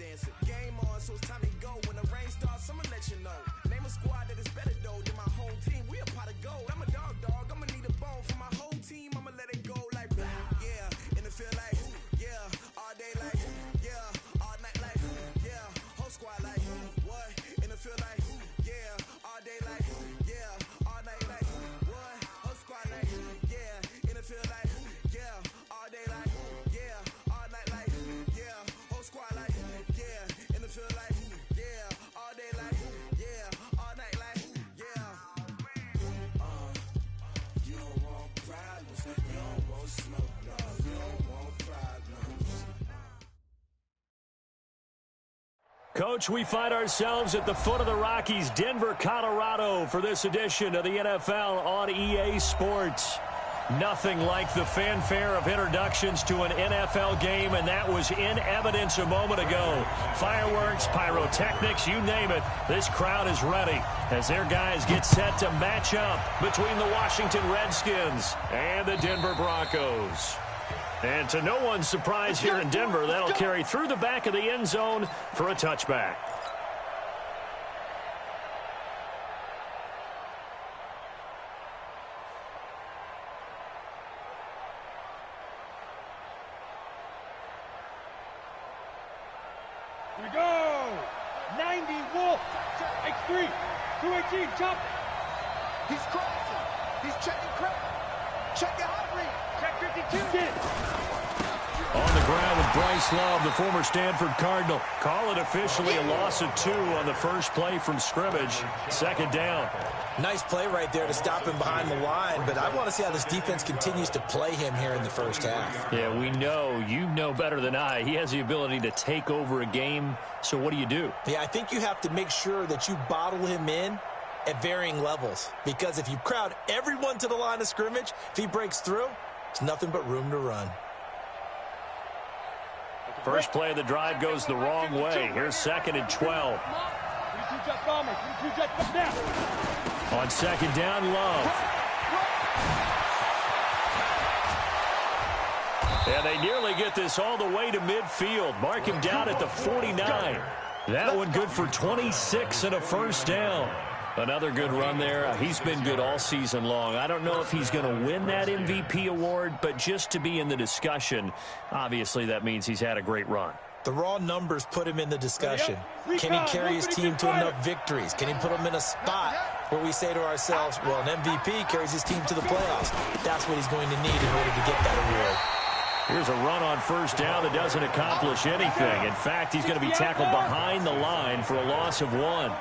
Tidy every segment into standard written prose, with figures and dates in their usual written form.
dancing. Game on, so it's time to go. When the rain starts, I'ma let you know. Name a squad that is better though than my whole team. We a pot of gold. I'm a dog. I'ma need a bone for my whole team. I'ma let it go like, yeah. In the field like, yeah. All day like, yeah. All night like, yeah. Whole squad like, what? In the field like, yeah. All day like, yeah. All night like, what? Whole squad like, yeah. In the field like, yeah. All day like, yeah. All night like, yeah. Whole squad like, yeah. In the field like, yeah. All day like, yeah. All night like, yeah. You don't want problems. You don't want smoke. No, you don't want problems. Coach, we find ourselves at the foot of the Rockies, Denver, Colorado, for this edition of the NFL on EA Sports. Nothing like the fanfare of introductions to an NFL game, and that was in evidence a moment ago. Fireworks, pyrotechnics, you name it. This crowd is ready as their guys get set to match up between the Washington Redskins and the Denver Broncos. And to no one's surprise here in Denver, that'll carry through the back of the end zone for a touchback. Here we go! 90, Wolf! X3! 218, chop! He's crossing! He's checking crap! Check it out, Reed! Check 52! Get it! On the ground with Bryce Love, the former Stanford Cardinal. Call it officially a loss of 2 on the first play from scrimmage. Second down. Nice play right there to stop him behind the line, but I want to see how this defense continues to play him here in the first half. Yeah, we know. You know better than I. He has the ability to take over a game, so what do you do? Yeah, I think you have to make sure that you bottle him in at varying levels, because if you crowd everyone to the line of scrimmage, if he breaks through, it's nothing but room to run. First play of the drive goes the wrong way. Here's 2nd and 12. On second down, Love. And they nearly get this all the way to midfield. Mark him down at the 49. That one good for 26 and a first down. Another good run there. He's been good all season long. I don't know if he's going to win that MVP award, but just to be in the discussion, obviously that means he's had a great run. The raw numbers put him in the discussion. Can he carry his team to enough victories? Can he put them in a spot where we say to ourselves, well, an MVP carries his team to the playoffs. That's what he's going to need in order to get that award. Here's a run on first down that doesn't accomplish anything. In fact, he's going to be tackled behind the line for a loss of 1.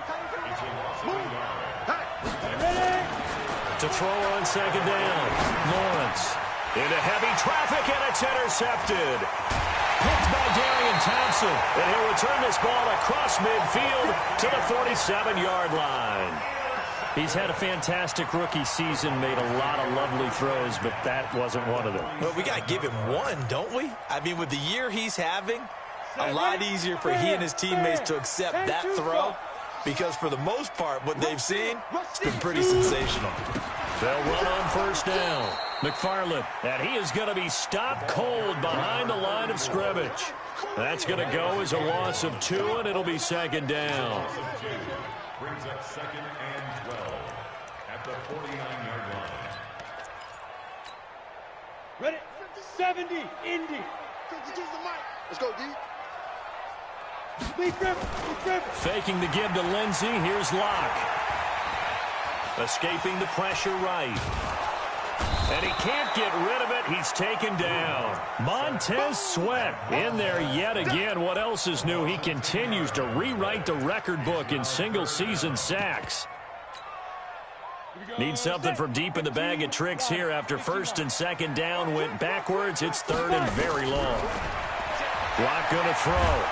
To throw on second down. Lawrence into heavy traffic, and it's intercepted. Picked by Darian Thompson, and he'll return this ball across midfield to the 47-yard line. He's had a fantastic rookie season, made a lot of lovely throws, but that wasn't one of them. Well, we got to give him one, don't we? I mean, with the year he's having, a lot easier for he and his teammates to accept that throw, because for the most part, what they've seen, it's been pretty sensational. They'll run on first down. McFarland, and he is going to be stopped cold behind the line of scrimmage. That's going to go as a loss of 2, and it'll be second down. Brings up 2nd and 12 at the 49-yard line. Ready? 70, Indy. Let's go, D. Faking the give to Lindsey. Here's Locke. Escaping the pressure right. And he can't get rid of it. He's taken down. Montez Sweat in there yet again. What else is new? He continues to rewrite the record book in single-season sacks. Need something from deep in the bag of tricks here after first and second down went backwards. It's third and very long. Locke going to throw.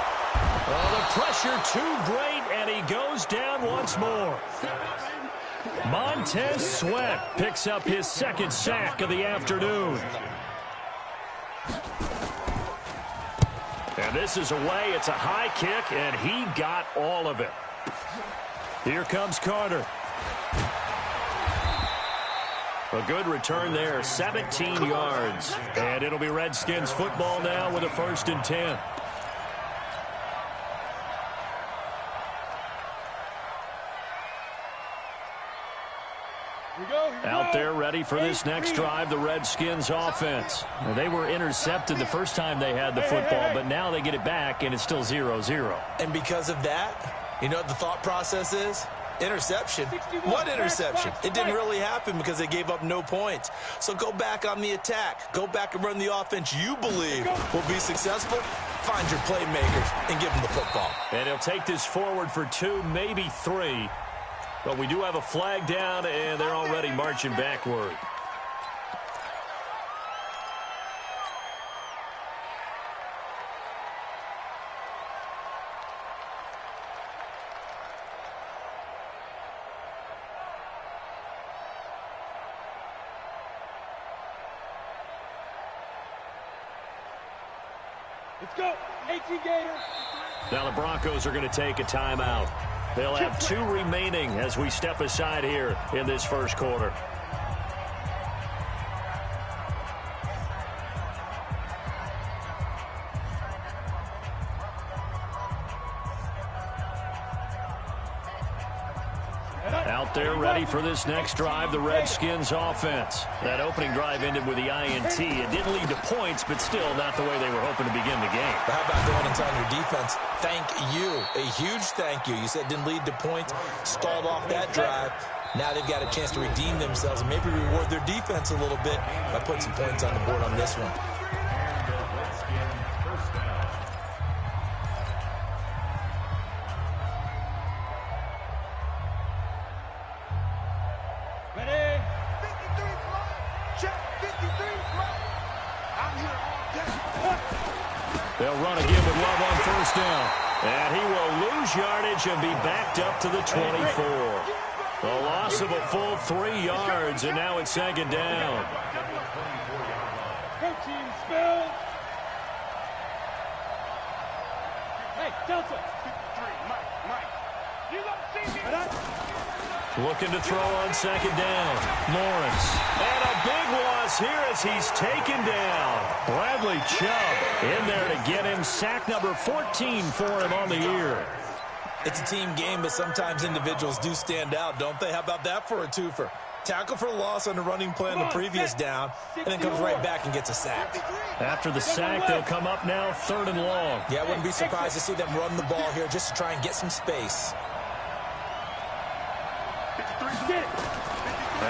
Oh, the pressure too great, and he goes down once more. Montez Sweat picks up his 2nd sack of the afternoon. And this is away. It's a high kick, and he got all of it. Here comes Carter. A good return there, 17 yards. And it'll be Redskins football now with a 1st and 10. Out there ready for this next drive, the Redskins offense. Now, they were intercepted the first time they had the football, but now they get it back, and it's still 0-0. And because of that, you know what the thought process is? Interception. What interception? It didn't really happen because they gave up no points. So go back on the attack. Go back and run the offense you believe will be successful. Find your playmakers and give them the football. And he'll take this forward for 2, maybe 3. But we do have a flag down, and they're already marching backward. Let's go, 18 Gators. Now the Broncos are going to take a timeout. They'll have 2 remaining as we step aside here in this first quarter. Out there ready for this next drive, the Redskins offense. That opening drive ended with the INT. It didn't lead to points, but still not the way they were hoping to begin the game. But how about going and telling your defense, thank you, a huge thank you. You said it didn't lead to points, stalled off that drive. Now they've got a chance to redeem themselves and maybe reward their defense a little bit by putting some points on the board on this one. They'll run again with Love on first down. And he will lose yardage and be backed up to the 24. A loss of a full 3 yards, and now it's second down. Protein spill. Hey, Delta. Mike. You don't see me. Looking to throw on second down. Lawrence. And a big loss here as he's taken down. Bradley Chubb in there to get him. Sack number 14 for him on the year. It's a team game, but sometimes individuals do stand out, don't they? How about that for a twofer? Tackle for loss on the running play on the previous down, and then comes right back and gets a sack. After the sack, they'll come up now 3rd and long. Yeah, I wouldn't be surprised to see them run the ball here just to try and get some space.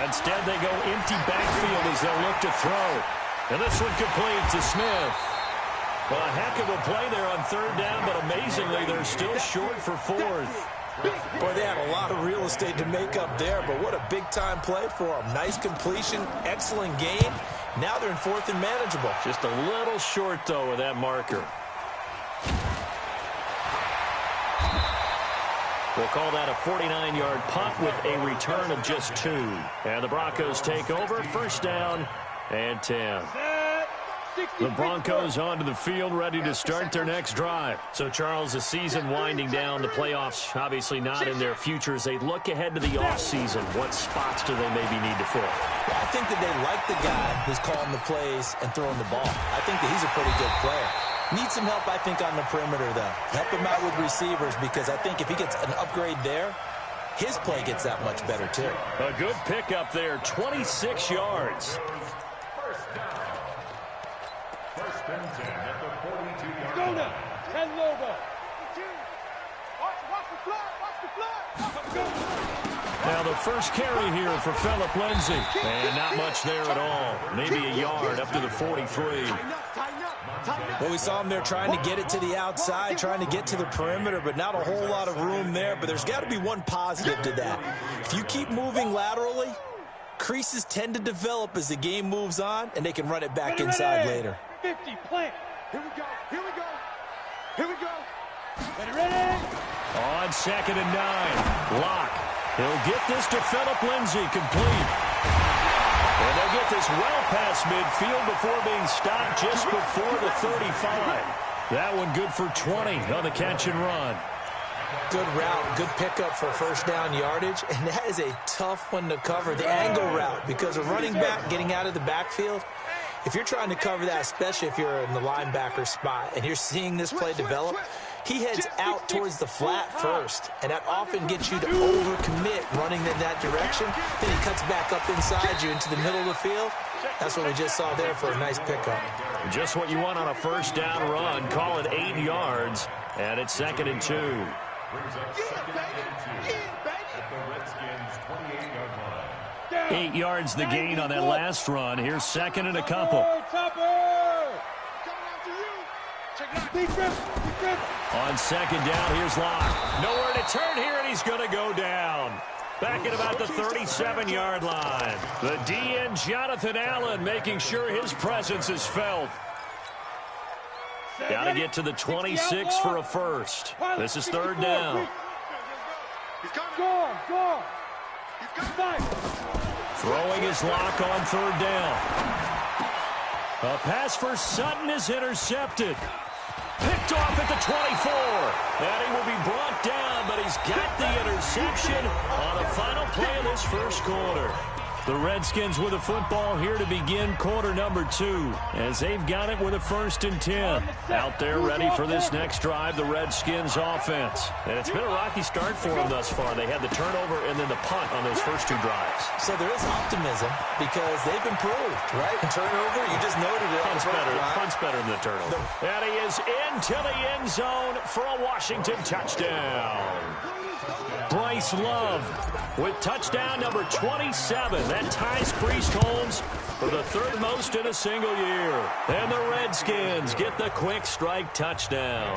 Instead, they go empty backfield as they'll look to throw. And this one complete to Smith. Well, a heck of a play there on 3rd down, but amazingly, they're still short for 4th. Boy, they had a lot of real estate to make up there, but what a big-time play for them. Nice completion, excellent gain. Now they're in 4th and manageable. Just a little short, though, with that marker. We'll call that a 49-yard punt with a return of just 2. And the Broncos take over, 1st down and 10. The Broncos onto the field, ready to start their next drive. So, Charles, the season winding down, the playoffs obviously not in their future. As they look ahead to the offseason, what spots do they maybe need to fill? Well, I think that they like the guy who's calling the plays and throwing the ball. I think that he's a pretty good player. Needs some help, I think, on the perimeter, though. Help him out with receivers, because I think if he gets an upgrade there, his play gets that much better, too. A good pickup there, 26 yards. First and 10 at the 42-yard Go line. now. 10 Lobo. Now the first carry here for Phillip Lindsay. And not much there at all. Maybe a yard up to the 43. Well, we saw him there trying to get it to the outside, trying to get to the perimeter, but not a whole lot of room there. But there's got to be one positive to that. If you keep moving laterally, creases tend to develop as the game moves on, and they can run it back inside later. 50, plant. Here we go. Here we go. Here we go. Ready. On 2nd and 9. Lock. He'll get this to Phillip Lindsay, complete. And they'll get this well past midfield before being stopped just before the 35. That one good for 20 on the catch and run. Good route, good pickup for 1st down yardage, and that is a tough one to cover, the angle route, because a running back getting out of the backfield, if you're trying to cover that, especially if you're in the linebacker spot and you're seeing this play develop, he heads out towards the flat first, and that often gets you to overcommit running in that direction. Then he cuts back up inside you into the middle of the field. That's what we just saw there for a nice pickup. Just what you want on a first down run. Call it 8 yards, and it's 2nd and 2. Brings up 2nd and 2 at the Redskins' 28-yard line. 8 yards the gain on that last run. Here's 2nd and a couple. On 2nd down, here's Locke. Nowhere to turn here, and he's going to go down. Back at about the 37-yard line. The DN, Jonathan Allen, making sure his presence is felt. Got to get to the 26 for a first. This is 3rd down. Throwing his Locke on 3rd down. A pass for Sutton is intercepted. Picked off at the 24. And he will be brought down, but he's got the interception on the final play of this first quarter. The Redskins with a football here to begin quarter number 2, as they've got it with a 1st and 10. Out there ready for this next drive, the Redskins offense. And it's been a rocky start for them thus far. They had the turnover and then the punt on those first 2 drives. So there is optimism because they've improved, right? Turnover, you just noted it. Punt's better than the turnover. And he is into the end zone for a Washington touchdown. Bryce Love with touchdown number 27. That ties Priest Holmes for the 3rd most in a single year. And the Redskins get the quick strike touchdown.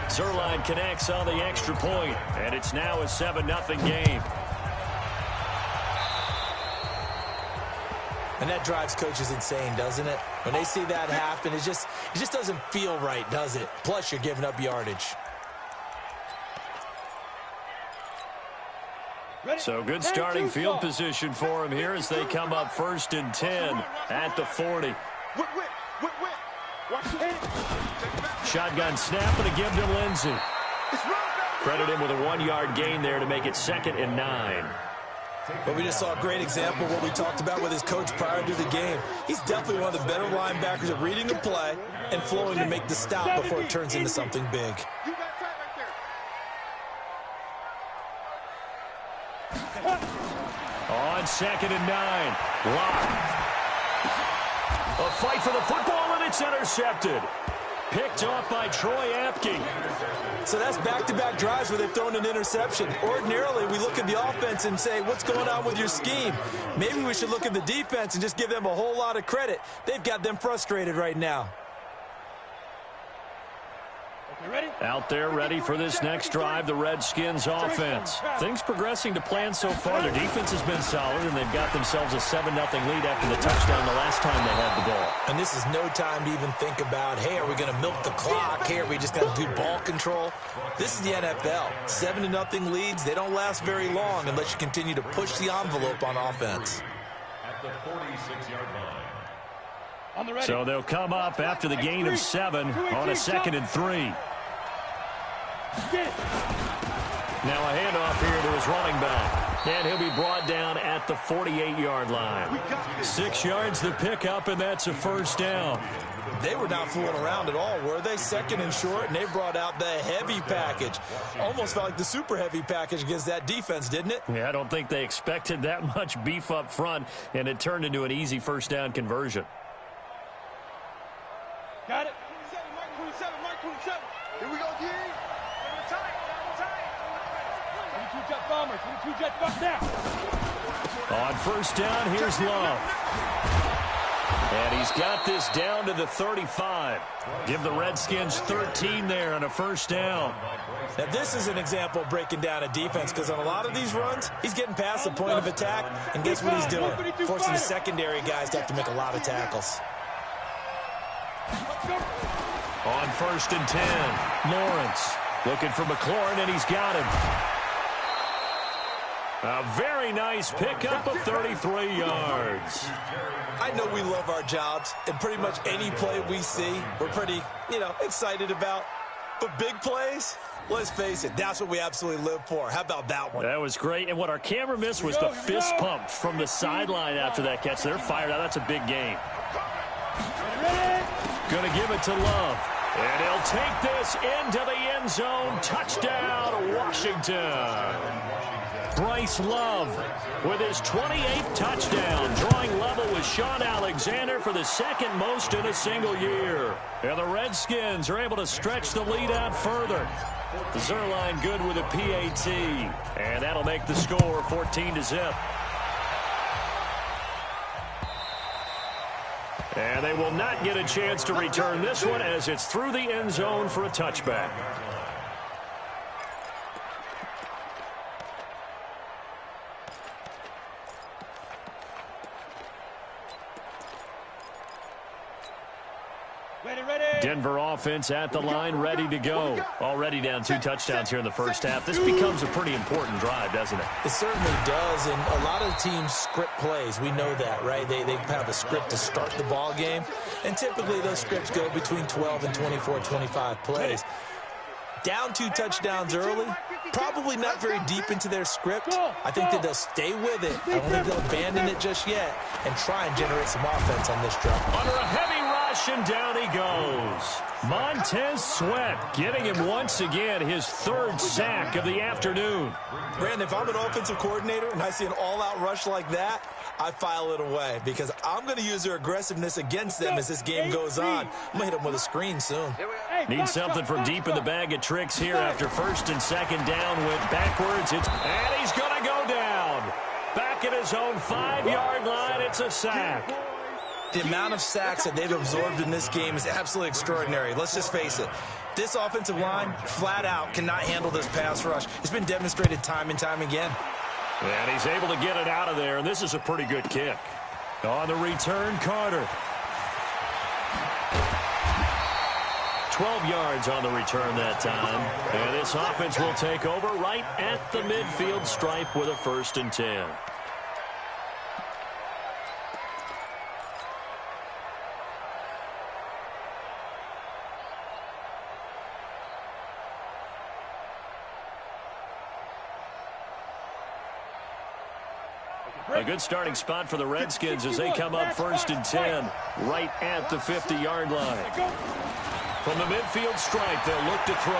Zerline connects on the extra point, and it's now a 7-0 game. And that drives coaches insane, doesn't it? When they see that happen, it just doesn't feel right, does it? Plus, you're giving up yardage. So good starting field position for him here as they come up 1st and 10 at the 40. Shotgun snap and a give to Lindsey. Credit him with a 1-yard gain there to make it 2nd and 9. But we just saw a great example of what we talked about with his coach prior to the game. He's definitely one of the better linebackers at reading a play and flowing to make the stop before it turns into something big. On 2nd and 9, Locke. A fight for the football, and it's intercepted. Picked off by Troy Apke. So that's back-to-back drives where they've thrown an interception. Ordinarily, we look at the offense and say, what's going on with your scheme? Maybe we should look at the defense and just give them a whole lot of credit. They've got them frustrated right now. Out there ready for this next drive, the Redskins offense. Things progressing to plan so far. Their defense has been solid, and they've got themselves a 7-0 lead after the touchdown the last time they had the ball. And this is no time to even think about, hey, are we going to milk the clock? Hey, are we just going to do ball control? This is the NFL. 7-0 leads, they don't last very long unless you continue to push the envelope on offense. At the 46-yard line. So they'll come up after the gain of 7 on a 2nd and 3. Now a handoff here to his running back. And he'll be brought down at the 48-yard line. 6 yards the pickup, and that's a 1st down. They were not fooling around at all, were they? 2nd and short, and they brought out the heavy package. Almost felt like the super heavy package against that defense, didn't it? Yeah, I don't think they expected that much beef up front, and it turned into an easy 1st down conversion. Got it. 27, Mark 27. Here we go, D. Double time. 22 jet bombers, 22 jet bombers now. On 1st down, here's Love. And he's got this down to the 35. Give the Redskins 13 there on a 1st down. Now, this is an example of breaking down a defense, because on a lot of these runs, he's getting past the point of attack, and guess what he's doing? Forcing the secondary guys to have to make a lot of tackles. On 1st and 10, Lawrence looking for McLaurin, and he's got him. A very nice pickup of 33 yards. I know we love our jobs, and pretty much any play we see, we're pretty, excited about. But big plays, let's face it, that's what we absolutely live for. How about that one? That was great, and what our camera missed was the fist pump from the sideline after that catch. They're fired out. That's a big game. Going to give it to Love. And he'll take this into the end zone. Touchdown, Washington. Bryce Love with his 28th touchdown, drawing level with Sean Alexander for the second most in a single year. And the Redskins are able to stretch the lead out further. Zerline good with a PAT. And that'll make the score 14-0. And they will not get a chance to return this one as it's through the end zone for a touchback. Denver offense at the line, ready to go. Already down 2 touchdowns here in the first half. This becomes a pretty important drive, doesn't it? It certainly does, and a lot of teams script plays. We know that, right? They have a script to start the ball game, and typically those scripts go between 12 and 24, 25 plays. Down 2 touchdowns early, probably not very deep into their script. I think that they'll stay with it. I don't think they'll abandon it just yet and try and generate some offense on this drive. Under a heavy rush, and down he goes. Montez Sweat getting him once again his 3rd sack of the afternoon. Brandon, if I'm an offensive coordinator and I see an all-out rush like that, I file it away because I'm going to use their aggressiveness against them as this game goes on. I'm going to hit them with a screen soon. Need something from deep in the bag of tricks here after 1st and 2nd down. Went backwards. And he's going to go down. Back at his own 5-yard line. It's a sack. The amount of sacks that they've absorbed in this game is absolutely extraordinary. Let's just face it. This offensive line, flat out, cannot handle this pass rush. It's been demonstrated time and time again. And he's able to get it out of there, and this is a pretty good kick. On the return, Carter. 12 yards on the return that time. And this offense will take over right at the midfield stripe with a 1st and 10. A good starting spot for the Redskins as they come up 1st and 10 right at the 50-yard line. From the midfield stripe, they'll look to throw.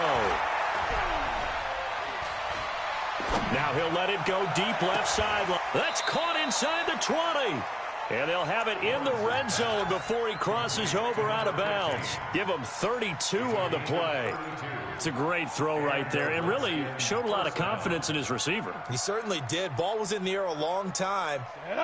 Now he'll let it go deep left sideline. That's caught inside the 20. And they'll have it in the red zone before he crosses over out of bounds. Give him 32 on the play. It's a great throw right there and really showed a lot of confidence in his receiver. He certainly did. Ball was in the air a long time,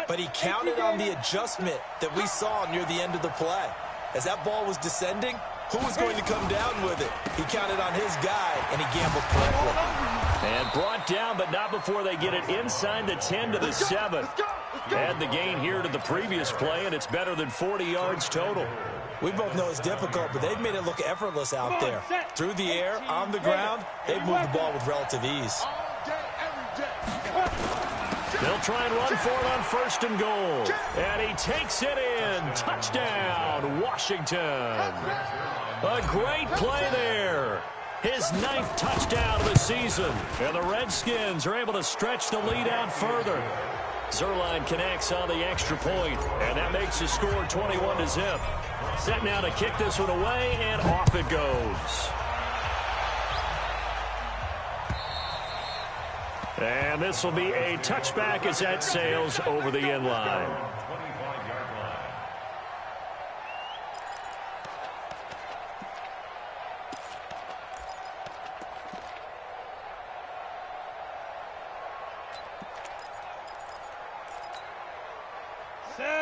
but he counted on the adjustment that we saw near the end of the play. As that ball was descending, who was going to come down with it? He counted on his guy, and he gambled correctly. And brought down, but not before they get it inside the 10 to the 7. Add the gain here to the previous play, and it's better than 40 yards total. We both know it's difficult, but they've made it look effortless out there. Through the air, on the ground, they've moved the ball with relative ease. They'll try and run for it on 1st and goal. And he takes it in. Touchdown, Washington. A great play there. His 9th touchdown of the season. And the Redskins are able to stretch the lead out further. Zerline connects on the extra point, and that makes the score 21-0. Set now to kick this one away, and off it goes. And this will be a touchback as that sails over the end line.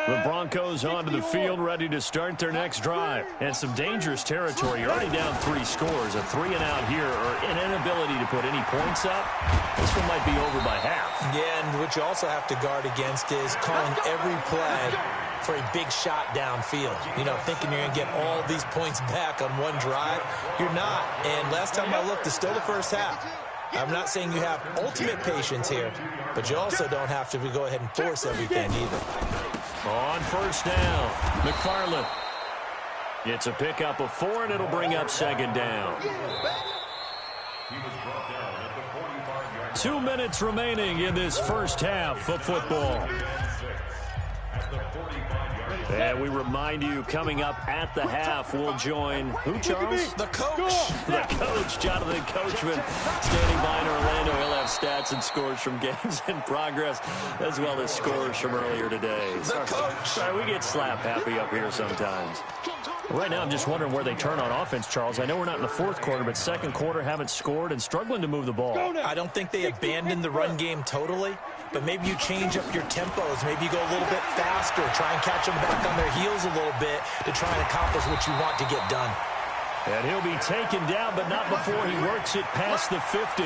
The Broncos onto the field, ready to start their next drive. And some dangerous territory. You're already down 3 scores. A 3-and-out here, or an inability to put any points up. This one might be over by half. Yeah, and what you also have to guard against is calling every play for a big shot downfield. You know, thinking you're going to get all these points back on one drive. You're not. And last time I looked, it's still the first half. I'm not saying you have ultimate patience here, but you also don't have to go ahead and force everything either. On 1st down, McFarland. It's a pickup of 4, and it'll bring up 2nd down. 2 minutes remaining in this first half of football. And we remind you, coming up at the half, we'll join who, Charles? The coach. The coach, Jonathan Coachman, standing by in Orlando. He'll have stats and scores from games in progress, as well as scores from earlier today. The coach. Sorry, we get slap happy up here sometimes. Right now, I'm just wondering where they turn on offense, Charles. I know we're not in the fourth quarter, but second quarter haven't scored and struggling to move the ball. I don't think they abandoned the run game totally, but maybe you change up your tempos. Maybe you go a little bit faster, try and catch them back on their heels a little bit to try and accomplish what you want to get done. And he'll be taken down, but not before he works it past the 50.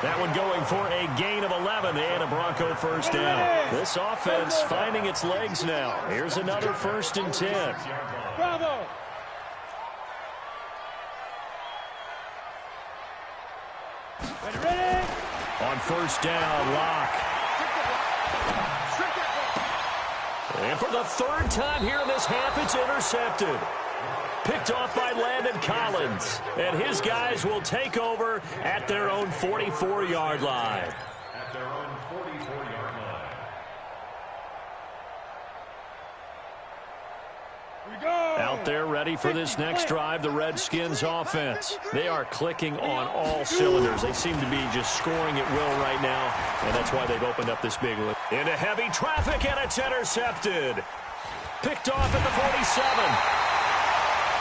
That one going for a gain of 11 and a Bronco first down. This offense finding its legs now. Here's another 1st and 10. Bravo! Ready? On first down, Locke. And for the third time here in this half, it's intercepted. Picked off by Landon Collins. And his guys will take over at their own 44-yard line. At their own 44-yard line. Out there ready for this next drive, the Redskins offense. They are clicking on all cylinders. They seem to be just scoring at will right now, and that's why they've opened up this big lead. Into heavy traffic, and it's intercepted. Picked off at the 47.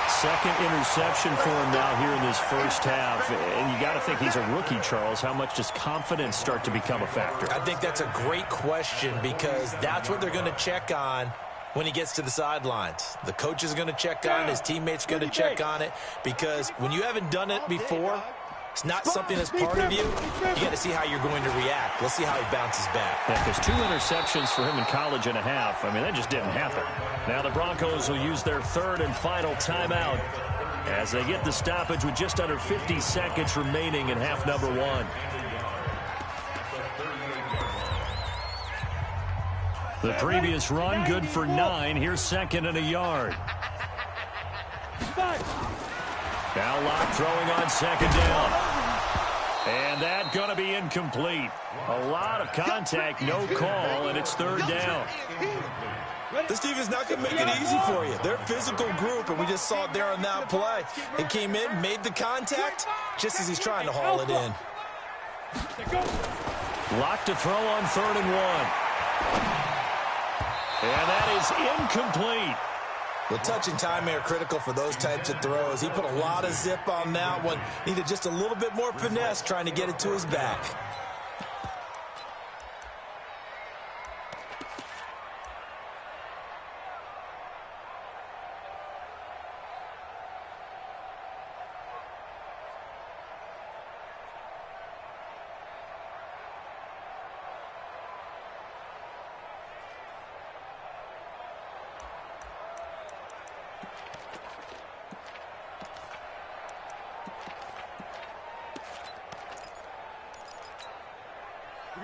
Second interception for him now here in this first half. And you got to think he's a rookie, Charles. How much does confidence start to become a factor? I think that's a great question because that's what they're going to check on when he gets to the sidelines. The coach is going to check on it. His teammates going to check on it because when you haven't done it before, it's not something that's part of you. You got to see how you're going to react. Let's see how he bounces back. Yeah, because 2 interceptions for him in college and a half. I mean, that just didn't happen. Now the Broncos will use their 3rd and final timeout as they get the stoppage with just under 50 seconds remaining in half number 1. The previous run, good for 9. Here's 2nd and a yard. Now Locke throwing on 2nd down. And that going to be incomplete. A lot of contact, no call, and it's 3rd down. This team is not going to make it easy for you. They're a physical group, and we just saw it there on that play. He came in, made the contact, just as he's trying to haul it in. Locke to throw on 3rd and 1. And that is incomplete. The touch and timing are critical for those types of throws. He put a lot of zip on that one. Needed just a little bit more finesse trying to get it to his back.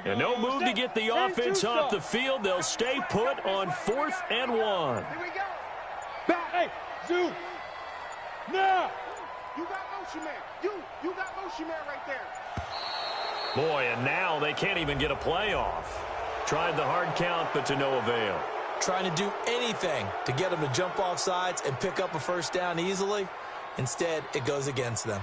And no move to get the offense off the field. They'll stay put on 4th and 1. Here we go. Back. Hey, Zoo. Now. You got motion man. You got motion man right there. Boy, and now they can't even get a play off. Tried the hard count, but to no avail. Trying to do anything to get them to jump off sides and pick up a 1st down easily. Instead, it goes against them.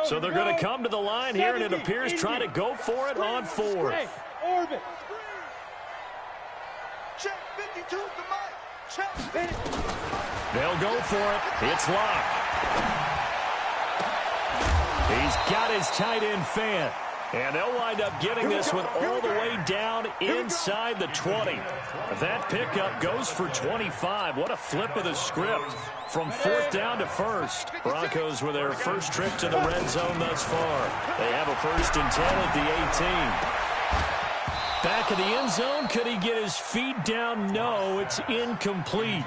So they're going to come to the line here, and it appears try to go for it on 4th. Orbit. Check 52's the mic. Check. They'll go for it. It's Locke. He's got his tight end fan. And they'll wind up getting this one all the way down inside the 20. That pickup goes for 25. What a flip of the script from 4th down to 1st. Broncos with their first trip to the red zone thus far. They have a 1st and 10 at the 18. Back of the end zone. Could he get his feet down? No, it's incomplete.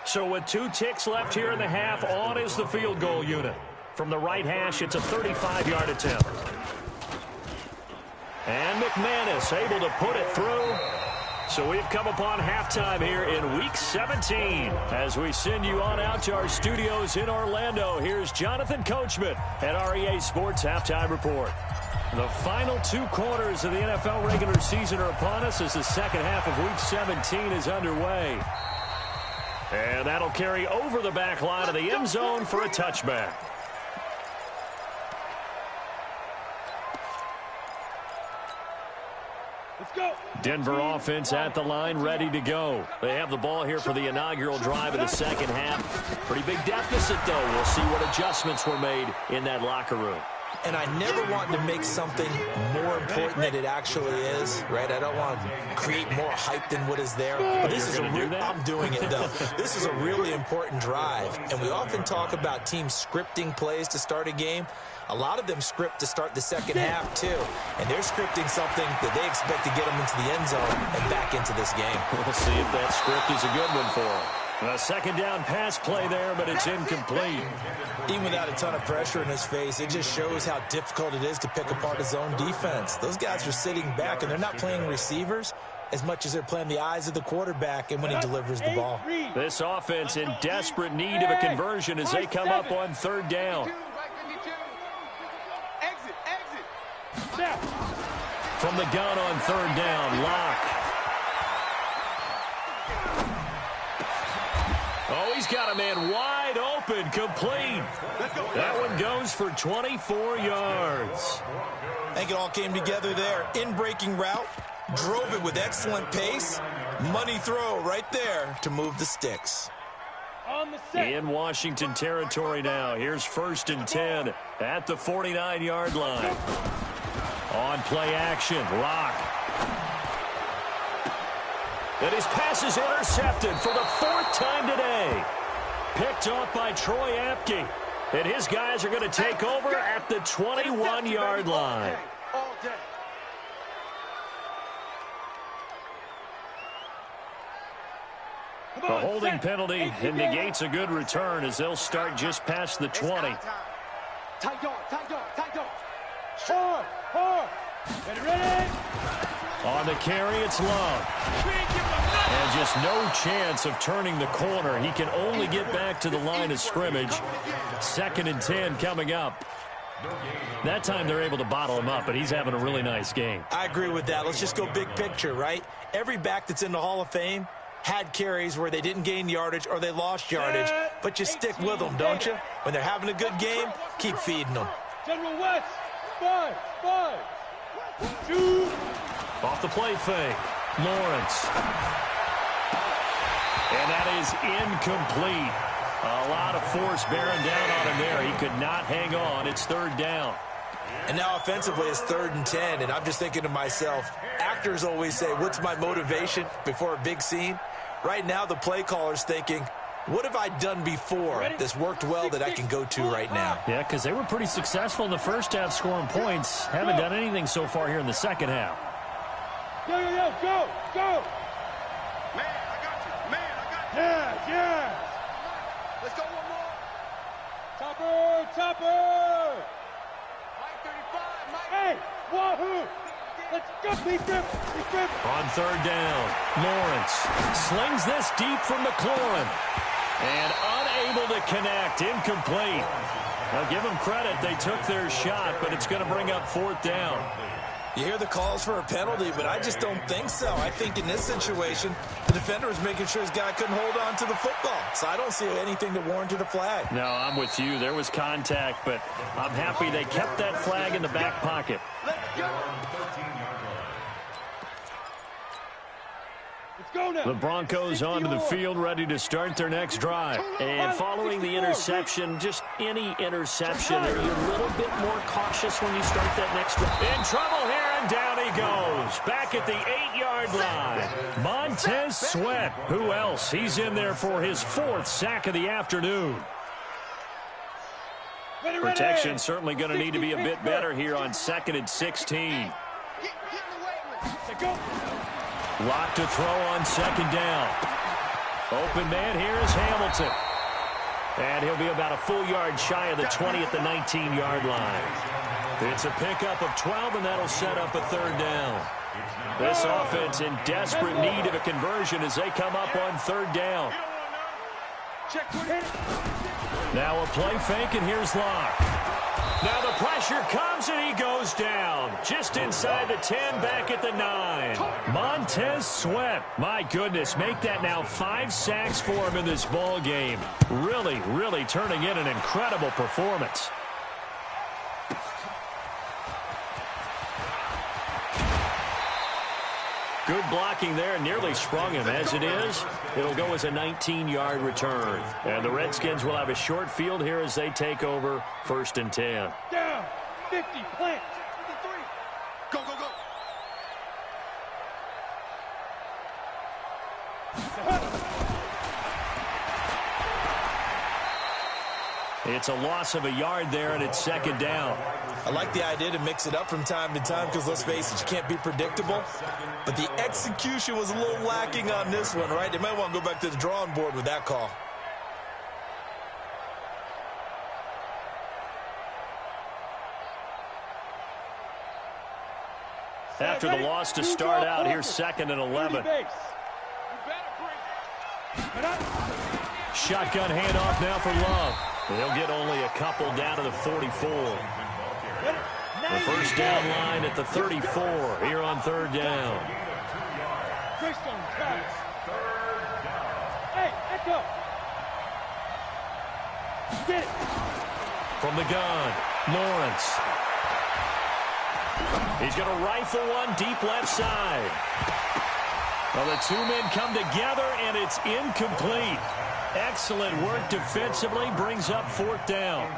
So with 2 ticks left here in the half, on is the field goal unit. From the right hash, it's a 35-yard attempt. And McManus able to put it through. So we've come upon halftime here in Week 17. As we send you on out to our studios in Orlando, here's Jonathan Coachman at our EA Sports Halftime Report. The final 2 quarters of the NFL regular season are upon us as the second half of Week 17 is underway. And that'll carry over the back line of the end zone for a touchback. Denver offense at the line, ready to go. They have the ball here for the inaugural drive of the second half. Pretty big deficit, though. We'll see what adjustments were made in that locker room. And I never want to make something more important than it actually is, right? I don't want to create more hype than what is there. But this is I'm doing it, though. This is a really important drive. And we often talk about teams scripting plays to start a game. A lot of them script to start the second half, too. And they're scripting something that they expect to get them into the end zone and back into this game. We'll see if that script is a good one for them. A second down pass play there, but it's incomplete. Even without a ton of pressure in his face, it just shows how difficult it is to pick apart his own defense. Those guys are sitting back, and they're not playing receivers as much as they're playing the eyes of the quarterback and when he delivers the ball. This offense in desperate need of a conversion as they come up on third down. From the gun on third down, Locke. Oh, he's got a man wide open, complete. That one goes for 24 yards. I think it all came together there. In-breaking route, drove it with excellent pace. Money throw right there to move the sticks. In Washington territory now. Here's 1st and 10 at the 49-yard line. On play action, Locke. And his pass is intercepted for the 4th time today. Picked off by Troy Apke. And his guys are going to take over at the 21-yard line. The holding penalty and negates a good return as they'll start just past the 20. Ready? On the carry, it's Love. And just no chance of turning the corner. He can only get back to the line of scrimmage. 2nd and 10 coming up. That time they're able to bottle him up, but he's having a really nice game. I agree with that. Let's just go big picture, right? Every back that's in the Hall of Fame had carries where they didn't gain yardage or they lost yardage, but you stick with them, don't you? When they're having a good game, keep feeding them. General West, 5, 2. Off the play fake, Lawrence. And that is incomplete. A lot of force bearing down on him there. He could not hang on. It's 3rd down. And now offensively it's 3rd and 10, and I'm just thinking to myself, actors always say, what's my motivation before a big scene? Right now the play caller's thinking, what have I done before that's worked well that I can go to right now? Yeah, because they were pretty successful in the first half scoring points. Haven't done anything so far here in the second half. Go! Man, I got you. Man, I got you. Yes! Let's go one more. Topper! Mike 35, Mike. Hey, wahoo! Let's go, beat them. On 3rd down, Lawrence slings this deep from McLaurin. And unable to connect, incomplete. Now give them credit, they took their shot, but it's going to bring up 4th down. You hear the calls for a penalty, but I just don't think so. I think in this situation, the defender was making sure his guy couldn't hold on to the football. So I don't see anything that warranted a flag. No, I'm with you. There was contact, but I'm happy they kept that flag in the back pocket. Let's go now. The Broncos onto the field, ready to start their next drive. And following the interception, just any interception, are you a little bit more cautious when you start that next drive? In trouble here, and down he goes. Back at the 8-yard line. Montez Sweat. Who else? He's in there for his 4th sack of the afternoon. Protection certainly going to need to be a bit better here on 2nd and 16. Lock to throw on 2nd down. Open man here is Hamilton. And he'll be about a full yard shy of the 20 at the 19-yard line. It's a pickup of 12, and that'll set up a third down. This offense in desperate need of a conversion as they come up on third down. Now a play fake, and here's Locke. Now the pressure comes, and he goes down. Just inside the 10, back at the 9. Montez Sweat, my goodness, make that now 5 sacks for him in this ball game. Really, really turning in an incredible performance. Good blocking there, nearly sprung him. As it is, it'll go as a 19-yard return. And the Redskins will have a short field here as they take over 1st and 10. Down, 50, plant. 53. Go, go, go. It's a loss of a yard there, and it's 2nd down. I like the idea to mix it up from time to time because, let's face it, you can't be predictable. But the execution was a little lacking on this one, right? They might want to go back to the drawing board with that call. After the loss to start out, here's 2nd and 11. Shotgun handoff now for Love. They'll get only a couple down to the 44. The first down line at the 34 here on 3rd down. Hey, echo. Get it. From the gun, Lawrence. He's going to rifle one deep left side. Well, the 2 men come together, and it's incomplete. Excellent work defensively, brings up 4th down.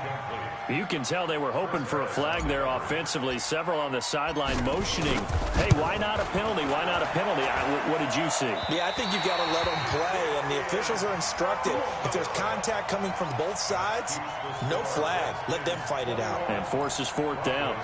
You can tell they were hoping for a flag there offensively. Several on the sideline motioning. Hey, why not a penalty? Why not a penalty? What did you see? Yeah, I think you've got to let them play, and the officials are instructed. If there's contact coming from both sides, no flag. Let them fight it out. And forces 4th down.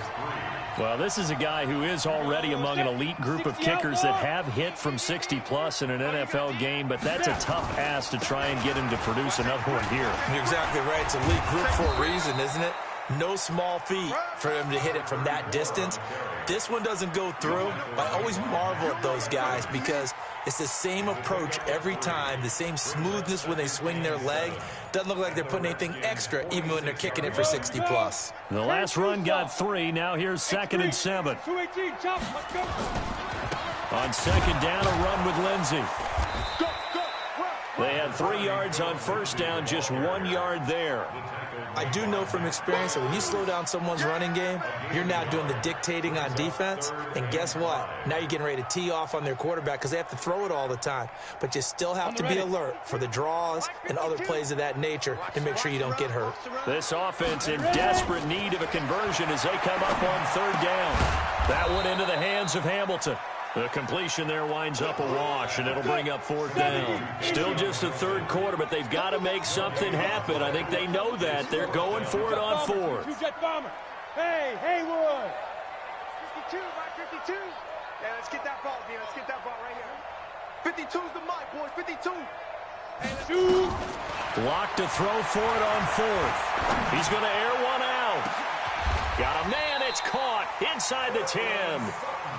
Well, this is a guy who is already among an elite group of kickers that have hit from 60-plus in an NFL game, but that's a tough ask to try and get him to produce another one here. You're exactly right. It's a elite group for a reason, isn't it? No small feat for him to hit it from that distance. This one doesn't go through. I always marvel at those guys because it's the same approach every time, the same smoothness when they swing their leg. Doesn't look like they're putting anything extra even when they're kicking it for 60-plus. The last run got 3. Now here's 2nd and 7. 218, chop, let's go. On 2nd down, a run with Lindsey. Go, go, run. They had 3 yards on 1st down, just 1 yard there. I do know from experience that when you slow down someone's running game, you're now doing the dictating on defense. And guess what? Now you're getting ready to tee off on their quarterback because they have to throw it all the time. But you still have to be alert for the draws and other plays of that nature to make sure you don't get hurt. This offense in desperate need of a conversion as they come up on 3rd down. That one into the hands of Hamilton. The completion there winds up a wash, and it'll bring up 4th down. Still just the 3rd quarter, but they've got to make something happen. I think they know that. They're going for it on 4th. Hey, Haywood. 52, Mike, 52. Yeah, let's get that ball, man. Let's get that ball right here. 52's the mic, boys. 52. Shoot. Lock to throw for it on 4th. He's going to air one out. Got a man. It's caught inside the 10.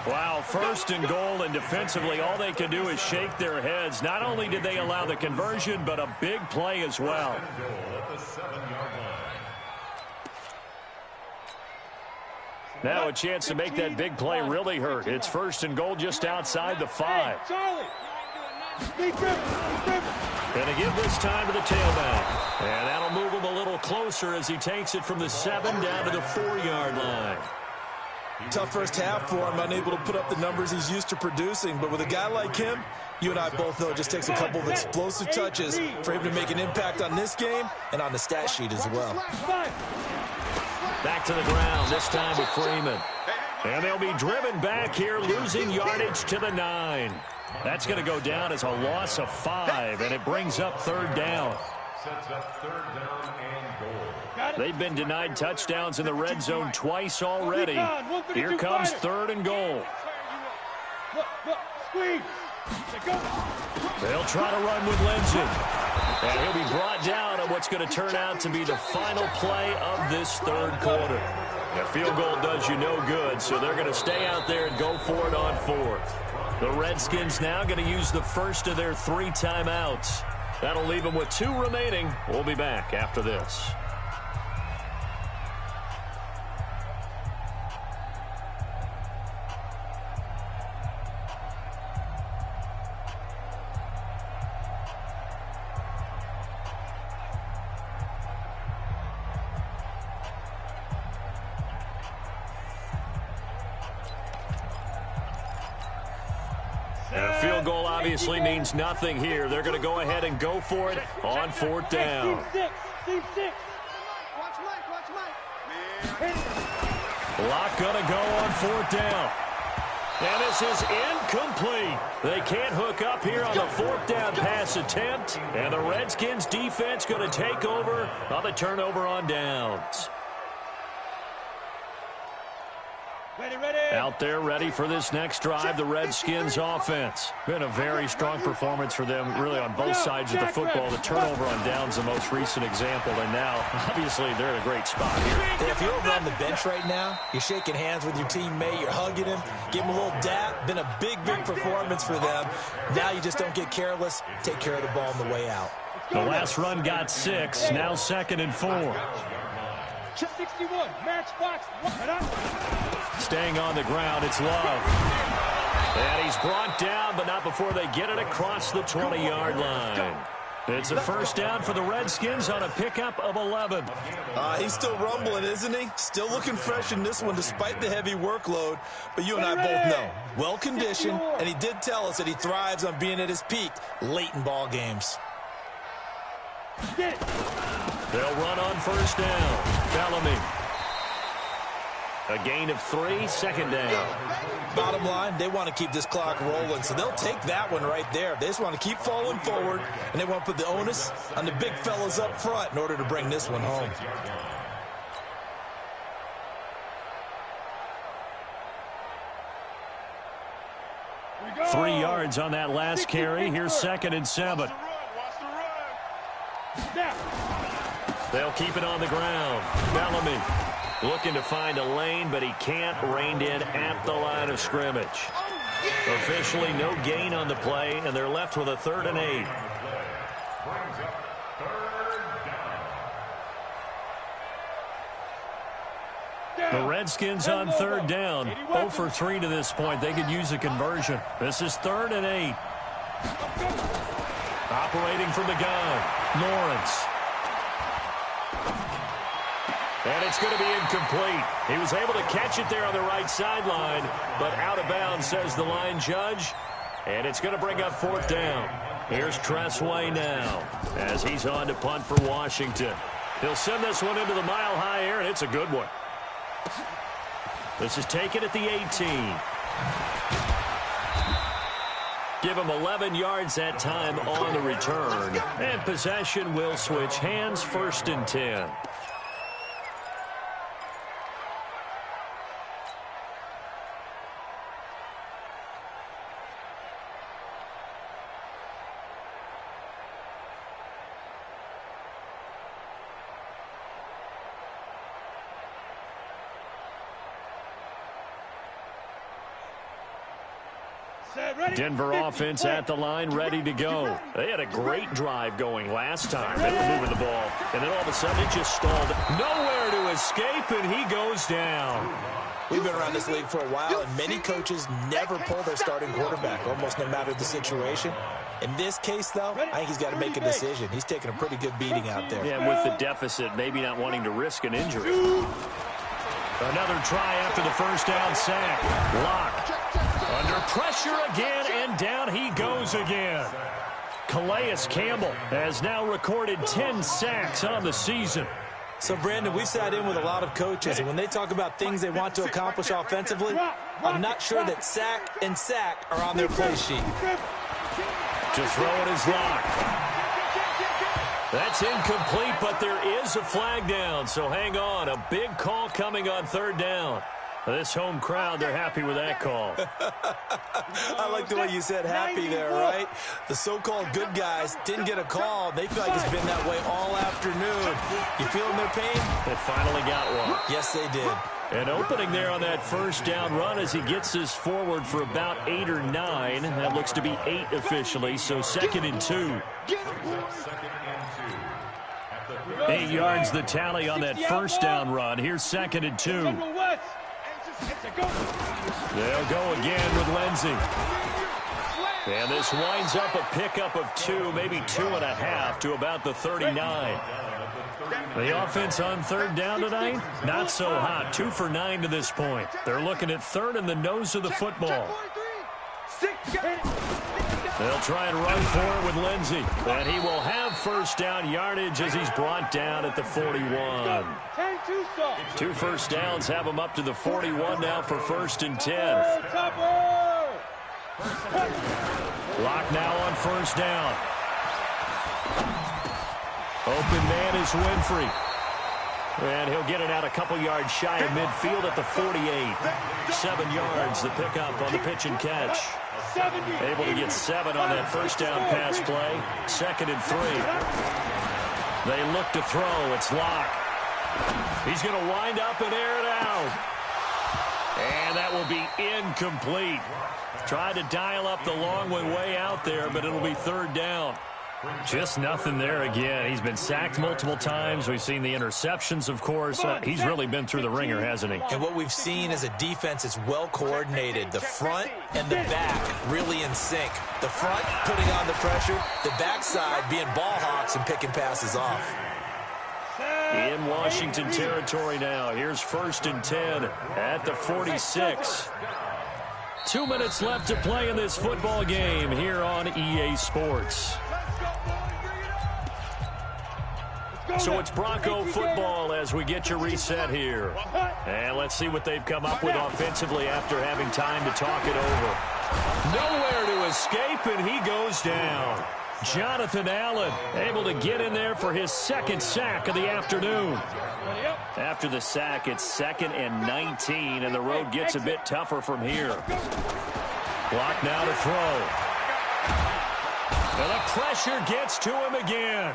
Wow, 1st and goal, and defensively all they can do is shake their heads. Not only did they allow the conversion, but a big play as well. Now a chance to make that big play really hurt. It's 1st and goal just outside the 5. Charlie. Gonna give this time to the tailback. And that'll move him a little closer as he takes it from the 7 down to the 4-yard line. Tough first half for him, unable to put up the numbers he's used to producing. But with a guy like him, you and I both know it just takes a couple of explosive touches for him to make an impact on this game and on the stat sheet as well. Back to the ground, this time with Freeman. And they'll be driven back here, losing yardage to the 9. That's going to go down as a loss of 5, and it brings up 3rd down. Sets up 3rd down and goal. They've been denied touchdowns in the red zone twice already. Here comes 3rd and goal. They'll try to run with Lindsey. And he'll be brought down on what's going to turn out to be the final play of this 3rd quarter. A field goal does you no good, so they're going to stay out there and go for it on fourth. The Redskins now going to use the first of their 3 timeouts. That'll leave them with 2 remaining. We'll be back after this. A field goal obviously means nothing here. They're going to go ahead and go for it on 4th down. Team 6. Watch Mike. Lock going to go on 4th down. And this is incomplete. They can't hook up here on the 4th down pass attempt. And the Redskins defense going to take over on the turnover on downs. Ready. Out there ready for this next drive, the Redskins offense. Been a very strong performance for them, really on both sides of the football. The turnover on downs, the most recent example, and now, obviously, they're in a great spot here. If you're over on the bench right now, you're shaking hands with your teammate, you're hugging him, give him a little dap. Been a big performance for them. Now you just don't get careless. Take care of the ball on the way out. The last run got 6, now 2nd and 4. 61, matchbox. Staying on the ground, it's Love. And he's brought down, but not before they get it across the 20-yard line. It's a 1st down for the Redskins on a pickup of 11. He's still rumbling, isn't he? Still looking fresh in this one despite the heavy workload. But you and I both know, well-conditioned, and he did tell us that he thrives on being at his peak late in ball games. They'll run on 1st down. Bellamy. A gain of 3, 2nd down. Bottom line, they want to keep this clock rolling, so they'll take that one right there. They just want to keep falling forward, and they want to put the onus on the big fellas up front in order to bring this one home. Three yards on that last carry. Here's 2nd and 7. They'll keep it on the ground. Bellamy looking to find a lane, but he can't. Reined in at the line of scrimmage. Officially no gain on the play, and they're left with a 3rd and 8. The Redskins on 3rd down. 0 for 3 to this point. They could use a conversion. This is 3rd and 8. Operating from the gun, Lawrence. And it's going to be incomplete. He was able to catch it there on the right sideline, but out of bounds, says the line judge. And it's going to bring up 4th down. Here's Tressway now as he's on to punt for Washington. He'll send this one into the mile-high air, and it's a good one. This is taken at the 18. Give him 11 yards that time on the return. And possession will switch hands, 1st and 10. Denver offense at the line, ready to go. They had a great drive going last time. They were moving the ball, and then all of a sudden it just stalled. Nowhere to escape, and he goes down. We've been around this league for a while, and many coaches never pull their starting quarterback, almost no matter the situation. In this case, though, I think he's got to make a decision. He's taking a pretty good beating out there. Yeah, with the deficit, maybe not wanting to risk an injury. Another try after the 1st down sack. Lock. Under pressure again, and down he goes again. Calais Campbell has now recorded 10 sacks on the season. So, Brandon, we've sat in with a lot of coaches, and when they talk about things they want to accomplish offensively, I'm not sure that sack and sack are on their play sheet. To throw it is Lock. That's incomplete, but there is a flag down, so hang on. A big call coming on 3rd down. This home crowd, they're happy with that call. I like the way you said happy there, right? The so-called good guys didn't get a call. They feel like it's been that way all afternoon. You feeling their pain? They finally got one. Yes, they did. And opening there on that first down run as he gets this forward for about 8 or 9. That looks to be 8 officially, so 2nd and 2. 8 yards the tally on that first down run. Here's 2nd and 2. They'll go again with Lindsey. And this winds up a pickup of 2, maybe 2.5 to about the 39. The offense on 3rd down tonight, not so hot. 2 for 9 to this point. They're looking at 3rd and the nose of the football. They'll try and run for it with Lindsey. And he will have first down yardage as he's brought down at the 41. 2 first downs have him up to the 41 now for 1st and 10. Lock now on first down. Open man is Winfrey. And he'll get it out a couple yards shy of midfield at the 48. 7 yards, the pickup on the pitch and catch. Able to get 7 on that first down pass play. 2nd and 3. They look to throw. It's Locke. He's going to wind up and air it out. And that will be incomplete. Tried to dial up the long one way out there, but it'll be 3rd down. Just nothing there again. He's been sacked multiple times. We've seen the interceptions, of course. He's really been through the ringer, hasn't he? And what we've seen is a defense that's well coordinated. The front and the back really in sync. The front putting on the pressure. The backside being ball hawks and picking passes off. In Washington territory now. Here's 1st and 10 at the 46. 2 minutes left to play in this football game here on EA Sports. So it's Bronco football as we get your reset here. And let's see what they've come up with offensively after having time to talk it over. Nowhere to escape, and he goes down. Jonathan Allen able to get in there for his 2nd sack of the afternoon. After the sack, it's 2nd and 19, and the road gets a bit tougher from here. Block now to throw. And the pressure gets to him again.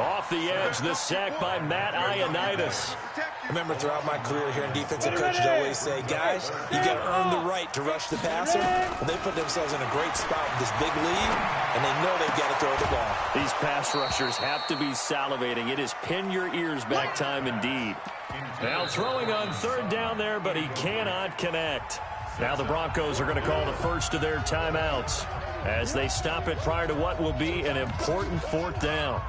Off the edge, the sack by Matt Ioannidis. I remember throughout my career here in defensive coach, I'd always say, guys, you got to earn the right to rush the passer. Well, they put themselves in a great spot with this big lead, and they know they've got to throw the ball. These pass rushers have to be salivating. It is pin your ears back time indeed. Now throwing on 3rd down there, but he cannot connect. Now the Broncos are going to call the first of their timeouts as they stop it prior to what will be an important 4th down.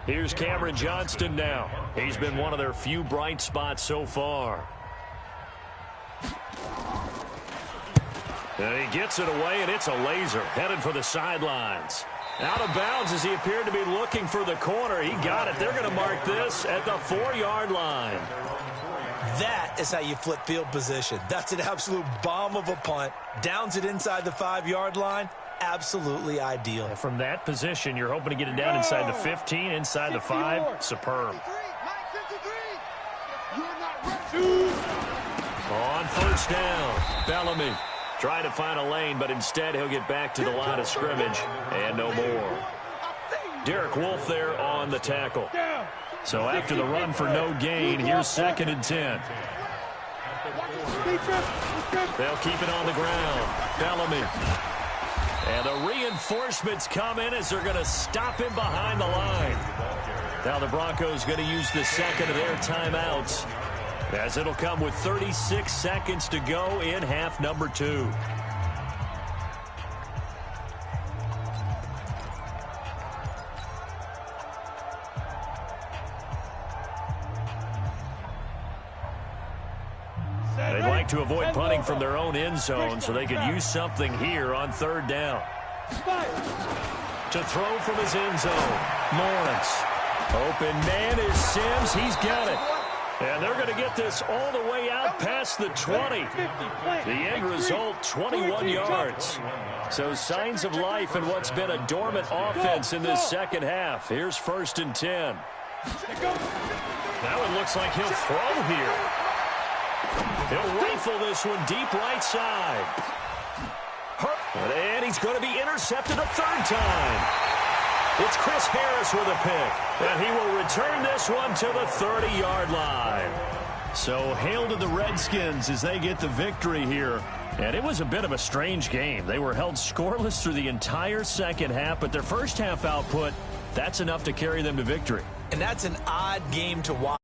Here's Cameron Johnston now. He's been one of their few bright spots so far. And he gets it away, and it's a laser headed for the sidelines. Out of bounds as he appeared to be looking for the corner. He got it. They're going to mark this at the 4-yard line. That is how you flip field position. That's an absolute bomb of a punt. Downs it inside the 5-yard line. Absolutely ideal. And from that position, you're hoping to get it down inside the 15, inside the 5. Superb. On 1st down, Bellamy trying to find a lane, but instead he'll get back to the line of scrimmage and no more. Derek Wolfe there on the tackle. So after the run for no gain, here's 2nd and 10. They'll keep it on the ground. Bellamy. And the reinforcements come in as they're going to stop him behind the line. Now the Broncos going to use the 2nd of their timeouts, as it'll come with 36 seconds to go in half number 2. They'd like to avoid punting from their own end zone so they could use something here on 3rd down. To throw from his end zone, Lawrence. Open man is Sims. He's got it. And they're going to get this all the way out past the 20. The end result, 21 yards. So signs of life in what's been a dormant offense in this 2nd half. Here's 1st and 10. Now it looks like he'll throw here. He'll rifle this one deep right side. And he he's going to be intercepted a third time. It's Chris Harris with a pick, and he will return this one to the 30-yard line. So hail to the Redskins as they get the victory here. And it was a bit of a strange game. They were held scoreless through the entire second half, but their first half output, that's enough to carry them to victory. And that's an odd game to watch.